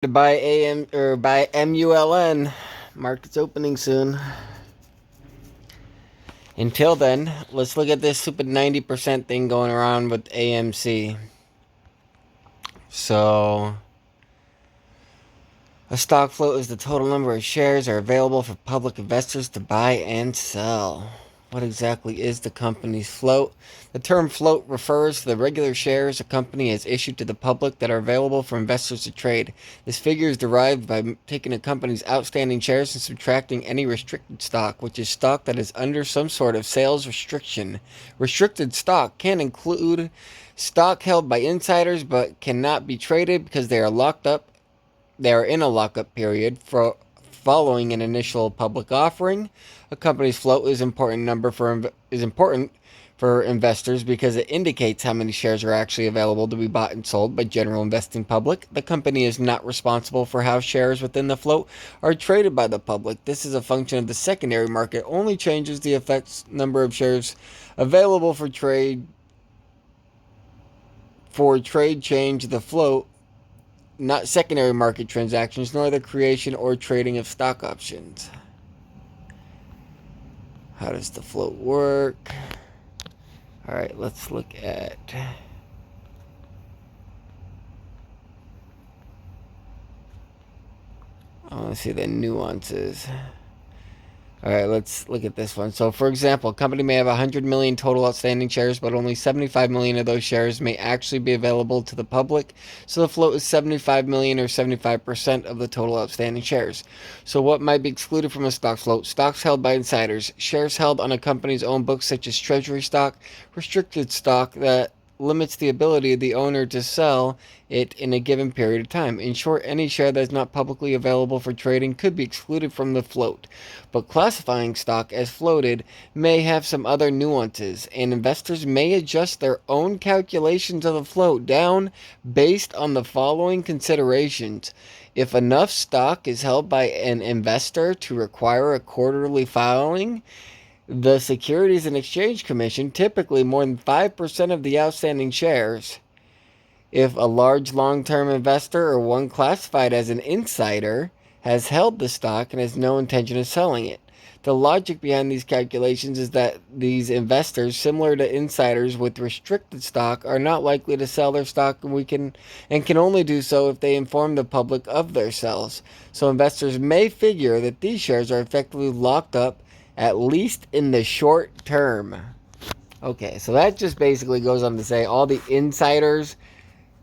To buy buy MULN. Market's opening soon. Until then, let's look at this stupid 90% thing going around with AMC. So, a stock float is the total number of shares are available for public investors to buy and sell. What exactly is the company's float? The term float refers to the regular shares a company has issued to the public that are available for investors to trade. This figure is derived by taking a company's outstanding shares and subtracting any restricted stock, which is stock that is under some sort of sales restriction. Restricted stock can include stock held by insiders but cannot be traded because they are locked up. They are in a lockup period following an initial public offering. A company's float is important for investors because it indicates how many shares are actually available to be bought and sold by general investing public. The company is not responsible for how shares within the float are traded by the public. This is a function of the secondary market. Only changes the effects number of shares available for trade change the float, not secondary market transactions, nor the creation or trading of stock options. How does the float work? All right, let's look at... I want to see the nuances. All right, let's look at this one. So, for example, a company may have 100 million total outstanding shares, but only 75 million of those shares may actually be available to the public. So the float is 75 million or 75% of the total outstanding shares. So what might be excluded from a stock float? Stocks held by insiders, shares held on a company's own books such as treasury stock, restricted stock that limits the ability of the owner to sell it in a given period of time. In short, any share that is not publicly available for trading could be excluded from the float. But classifying stock as floated may have some other nuances, and investors may adjust their own calculations of the float down based on the following considerations. If enough stock is held by an investor to require a quarterly filing, the Securities and Exchange Commission, typically more than 5% of the outstanding shares. If a large long-term investor or one classified as an insider has held the stock and has no intention of selling it. The logic behind these calculations is that these investors, similar to insiders with restricted stock, are not likely to sell their stock and can only do so if they inform the public of their sales. So investors may figure that these shares are effectively locked up, at least in the short term. Okay, so that just basically goes on to say all the insiders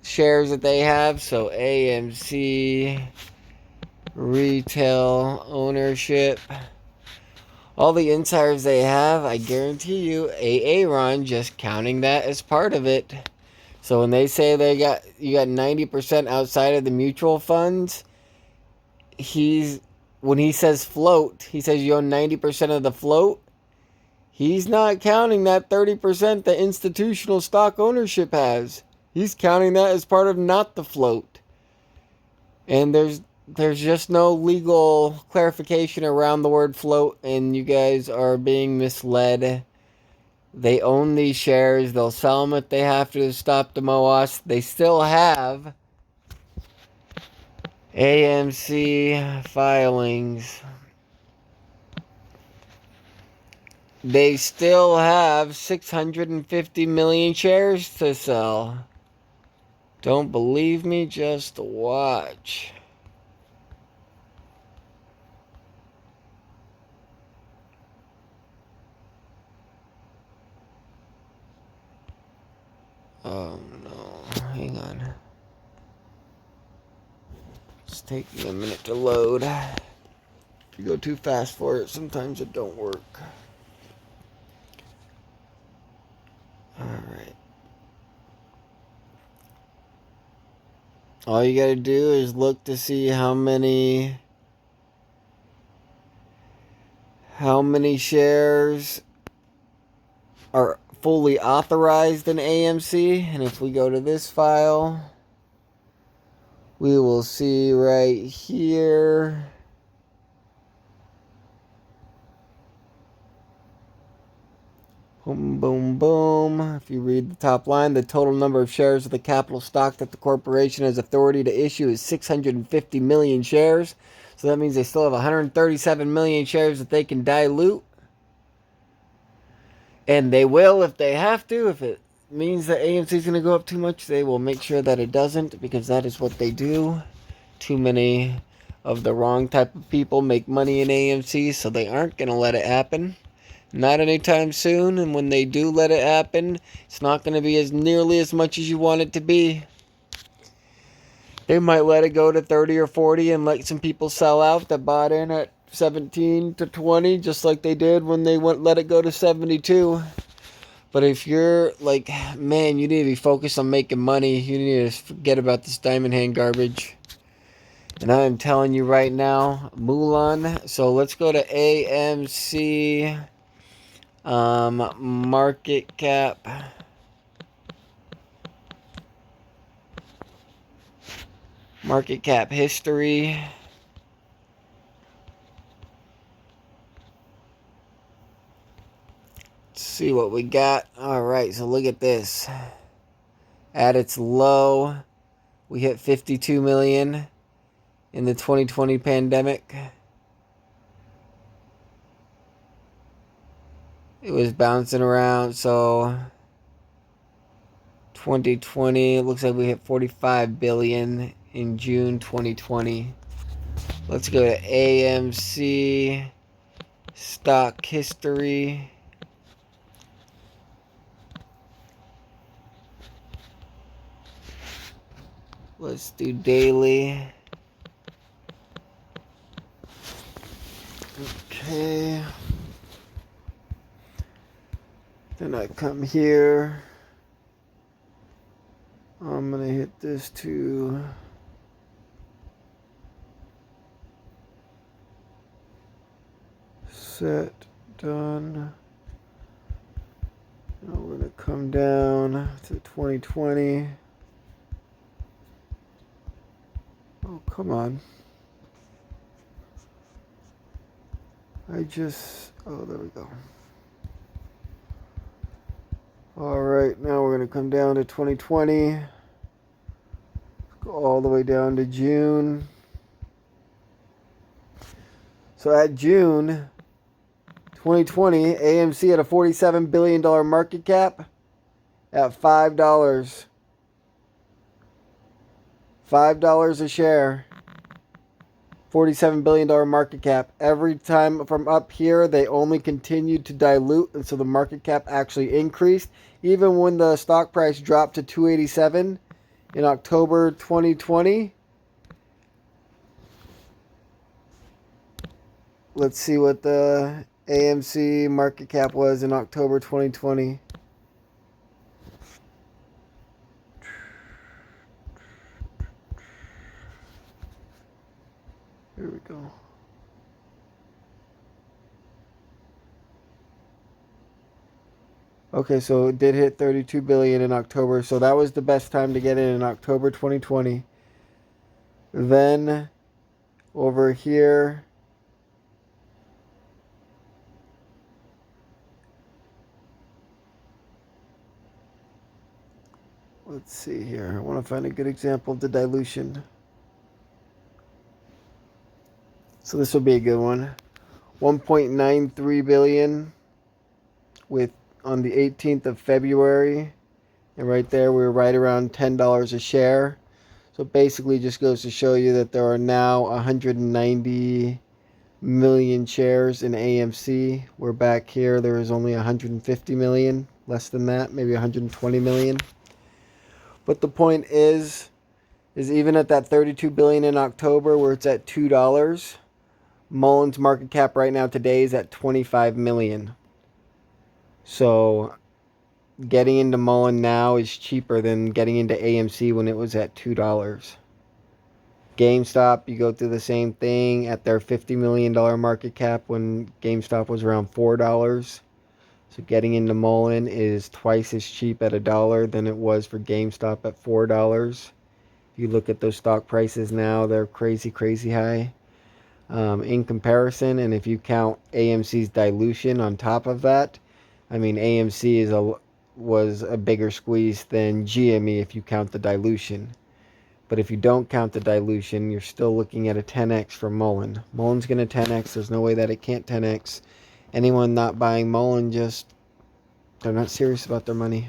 shares that they have. So AMC retail ownership, all the insiders they have, I guarantee you Aaron just counting that as part of it. So when they say you got 90% outside of the mutual funds, when he says float, he says you own 90% of the float. He's not counting that 30% the institutional stock ownership has. He's counting that as part of not the float. And there's just no legal clarification around the word float, and you guys are being misled. They own these shares. They'll sell them if they have to stop the MOAS. They still have AMC filings. They still have 650 million shares to sell. Don't believe me? Just watch. Oh no, hang on. It's taking a minute to load. If you go too fast for it, sometimes it don't work. Alright. All you gotta do is look to see how many shares are fully authorized in AMC. And if we go to this file, we will see right here. Boom, boom, boom. If you read the top line, the total number of shares of the capital stock that the corporation has authority to issue is 650 million shares. So that means they still have 137 million shares that they can dilute. And they will if they have to. If it means that AMC is going to go up too much, they will make sure that it doesn't, because that is what they do. Too many of the wrong type of people make money in AMC, so they aren't going to let it happen. Not anytime soon, and when they do let it happen, it's not going to be as nearly as much as you want it to be. They might let it go to 30 or 40 and let some people sell out that bought in at 17 to 20, just like they did when they let it go to 72. But if you're like, man, you need to be focused on making money, you need to forget about this diamond hand garbage. And I'm telling you right now, Mulan. So let's go to AMC. Market cap. Market cap history. Let's see what we got. Alright, so look at this. At its low, we hit 52 million in the 2020 pandemic. It was bouncing around, so 2020, it looks like we hit 45 billion in June 2020. Let's go to AMC stock history. Let's do daily. Okay. Then I come here. I'm going to hit this to set, done. Now we're going to come down to 2020. Oh, come on. Oh, there we go. Alright, now we're going to come down to 2020. Let's go all the way down to June. So at June 2020, AMC had a $47 billion market cap at $5. $5 a share. $47 billion market cap. Every time from up here, they only continued to dilute, and so the market cap actually increased. Even when the stock price dropped to $287 in October 2020. Let's see what the AMC market cap was in October 2020. Here we go. Okay, so it did hit 32 billion in October, so that was the best time to get in October 2020. Then over here, let's see here. I want to find a good example of the dilution. So this will be a good one. 1.93 billion with on the 18th of February. And right there we were right around $10 a share. So basically just goes to show you that there are now 190 million shares in AMC. We're back here. There is only 150 million. Less than that. Maybe 120 million. But the point is even at that 32 billion in October where it's at $2, Mullen's market cap right now today is at 25 million. So getting into Mullen now is cheaper than getting into AMC when it was at $2. GameStop, you go through the same thing at their $50 million market cap when GameStop was around $4. So getting into Mullen is twice as cheap at $1 than it was for GameStop at $4. If you look at those stock prices now, they're crazy, crazy high. In comparison, and if you count AMC's dilution on top of that, I mean, AMC was a bigger squeeze than GME if you count the dilution. But if you don't count the dilution, you're still looking at a 10x for Mullen. Mullen's going to 10x. There's no way that it can't 10x. Anyone not buying Mullen, they're not serious about their money.